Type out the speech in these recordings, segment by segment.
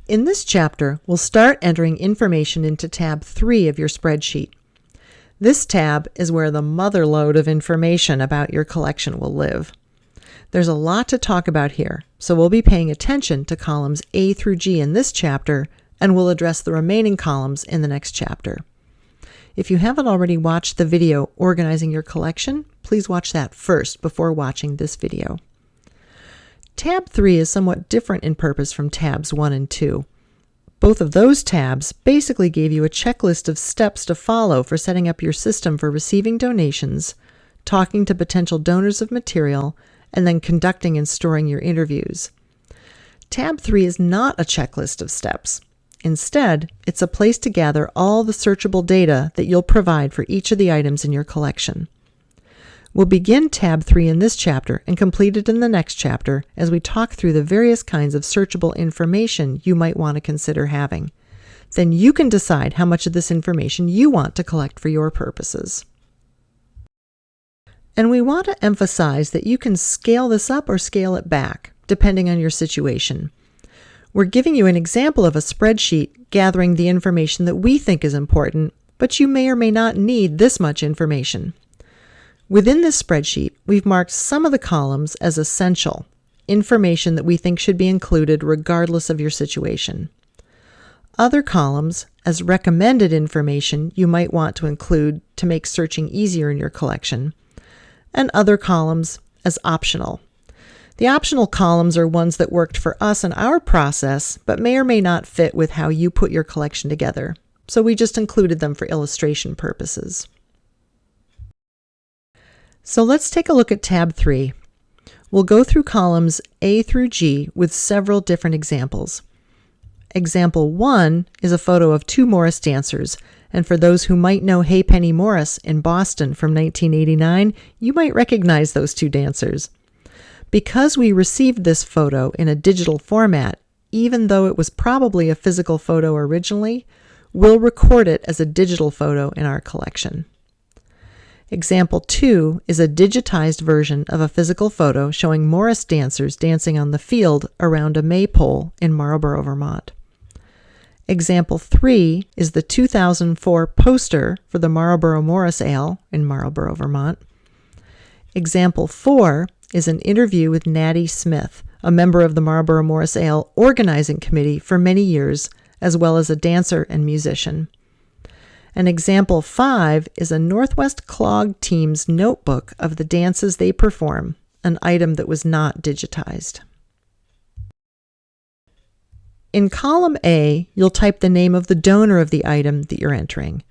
In this chapter, we'll start entering information into tab 3 of your spreadsheet. This tab is where the mother lode of information about your collection will live. There's a lot to talk about here, so we'll be paying attention to columns A through G in this chapter, and we'll address the remaining columns in the next chapter. If you haven't already watched the video Organizing Your Collection, please watch that first before watching this video. Tab 3 is somewhat different in purpose from tabs 1 and 2. Both of those tabs basically gave you a checklist of steps to follow for setting up your system for receiving donations, talking to potential donors of material, and then conducting and storing your interviews. Tab 3 is not a checklist of steps. Instead, it's a place to gather all the searchable data that you'll provide for each of the items in your collection. We'll begin tab 3 in this chapter and complete it in the next chapter as we talk through the various kinds of searchable information you might want to consider having. Then you can decide how much of this information you want to collect for your purposes. And we want to emphasize that you can scale this up or scale it back, depending on your situation. We're giving you an example of a spreadsheet gathering the information that we think is important, but you may or may not need this much information. Within this spreadsheet, we've marked some of the columns as essential, information that we think should be included regardless of your situation. Other columns as recommended information you might want to include to make searching easier in your collection, and other columns as optional. The optional columns are ones that worked for us in our process, but may or may not fit with how you put your collection together, so we just included them for illustration purposes. So let's take a look at tab 3. We'll go through columns A through G with several different examples. Example 1 is a photo of 2 Morris dancers, and for those who might know Hey Penny Morris in Boston from 1989, you might recognize those 2 dancers. Because we received this photo in a digital format, even though it was probably a physical photo originally, we'll record it as a digital photo in our collection. Example 2 is a digitized version of a physical photo showing Morris dancers dancing on the field around a maypole in Marlborough, Vermont. Example 3 is the 2004 poster for the Marlborough Morris Ale in Marlborough, Vermont. Example 4 is an interview with Natty Smith, a member of the Marlborough Morris Ale organizing committee for many years, as well as a dancer and musician. And example 5 is a Northwest Clog team's notebook of the dances they perform, an item that was not digitized. In column A, you'll type the name of the donor of the item that you're entering.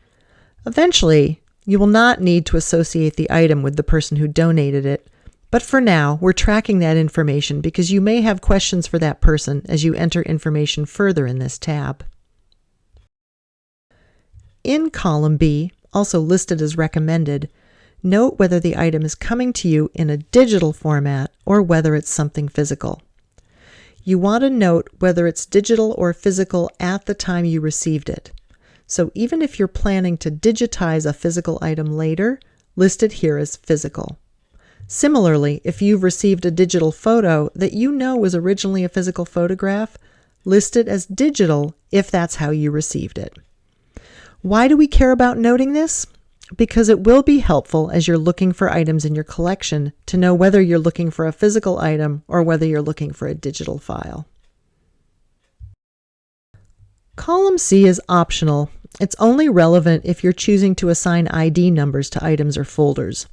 Eventually, you will not need to associate the item with the person who donated it, but for now, we're tracking that information because you may have questions for that person as you enter information further in this tab. In column B, also listed as recommended, note whether the item is coming to you in a digital format or whether it's something physical. You want to note whether it's digital or physical at the time you received it. So even if you're planning to digitize a physical item later, list it here as physical. Similarly, if you've received a digital photo that you know was originally a physical photograph, list it as digital if that's how you received it. Why do we care about noting this? Because it will be helpful as you're looking for items in your collection to know whether you're looking for a physical item or whether you're looking for a digital file. Column C is optional. It's only relevant if you're choosing to assign ID numbers to items or folders.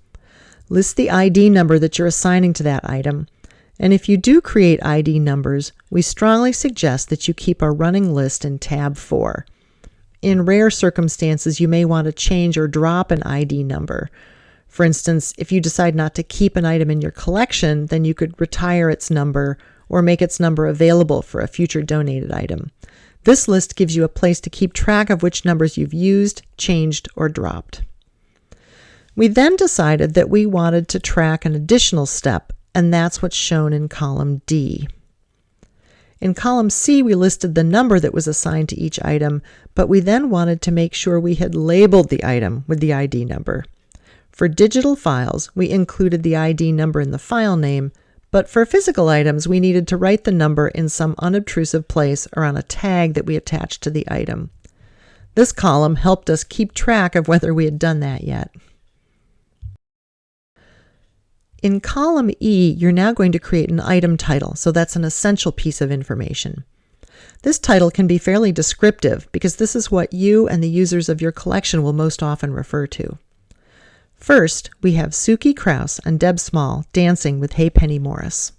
List the ID number that you're assigning to that item, and if you do create ID numbers, we strongly suggest that you keep a running list in tab 4. In rare circumstances, you may want to change or drop an ID number. For instance, if you decide not to keep an item in your collection, then you could retire its number or make its number available for a future donated item. This list gives you a place to keep track of which numbers you've used, changed, or dropped. We then decided that we wanted to track an additional step, and that's what's shown in column D. In column C, we listed the number that was assigned to each item, but we then wanted to make sure we had labeled the item with the ID number. For digital files, we included the ID number in the file name, But for physical items, we needed to write the number in some unobtrusive place or on a tag that we attached to the item. This column helped us keep track of whether we had done that yet. In column E, you're now going to create an item title, so that's an essential piece of information. This title can be fairly descriptive because this is what you and the users of your collection will most often refer to. First, we have Suki Kraus and Deb Small dancing with Hey Penny Morris.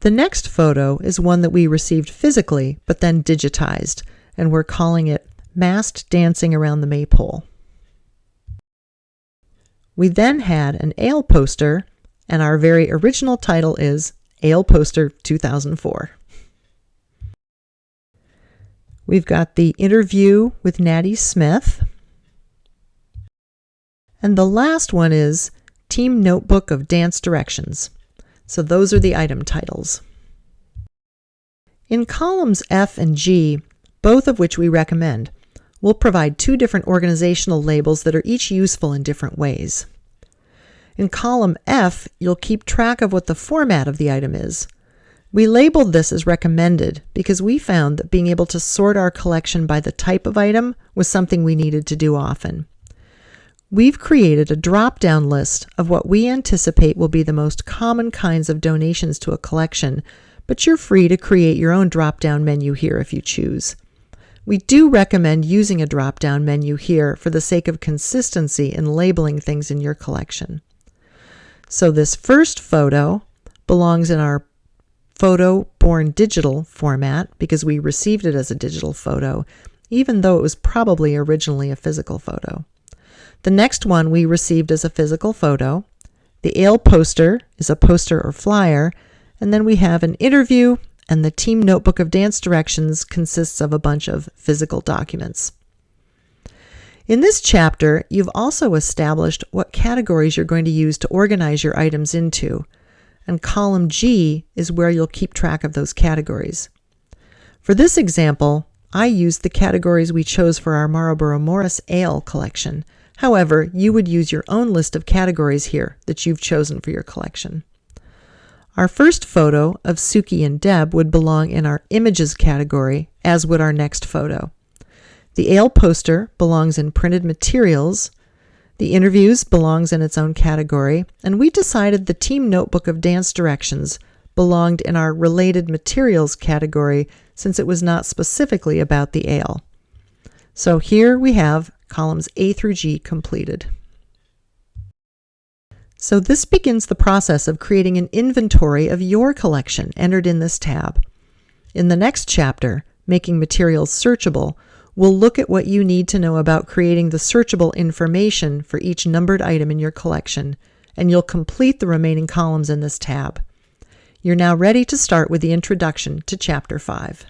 The next photo is one that we received physically, but then digitized, and we're calling it Masked Dancing Around the Maypole. We then had an Ale poster, and our very original title is Ale Poster 2004. We've got the interview with Natty Smith. And the last one is Team Notebook of Dance Directions. So those are the item titles. In columns F and G, both of which we recommend, we'll provide two different organizational labels that are each useful in different ways. In column F, you'll keep track of what the format of the item is. We labeled this as recommended because we found that being able to sort our collection by the type of item was something we needed to do often. We've created a drop-down list of what we anticipate will be the most common kinds of donations to a collection, but you're free to create your own drop-down menu here if you choose. We do recommend using a drop-down menu here for the sake of consistency in labeling things in your collection. So this first photo belongs in our Photo Born Digital format because we received it as a digital photo, even though it was probably originally a physical photo. The next one we received as a physical photo. The Ale poster is a poster or flyer, and then we have an interview, and the Team Notebook of Dance Directions consists of a bunch of physical documents. In this chapter, you've also established what categories you're going to use to organize your items into, and column G is where you'll keep track of those categories. For this example, I used the categories we chose for our Marlborough Morris Ale collection. However, you would use your own list of categories here that you've chosen for your collection. Our first photo of Suki and Deb would belong in our Images category, as would our next photo. The Ale poster belongs in Printed Materials. The Interviews belongs in its own category, and we decided the Team Notebook of Dance Directions belonged in our Related Materials category since it was not specifically about the ale. So here we have columns A through G completed. So this begins the process of creating an inventory of your collection entered in this tab. In the next chapter, Making Materials Searchable, we'll look at what you need to know about creating the searchable information for each numbered item in your collection, and you'll complete the remaining columns in this tab. You're now ready to start with the introduction to Chapter 5.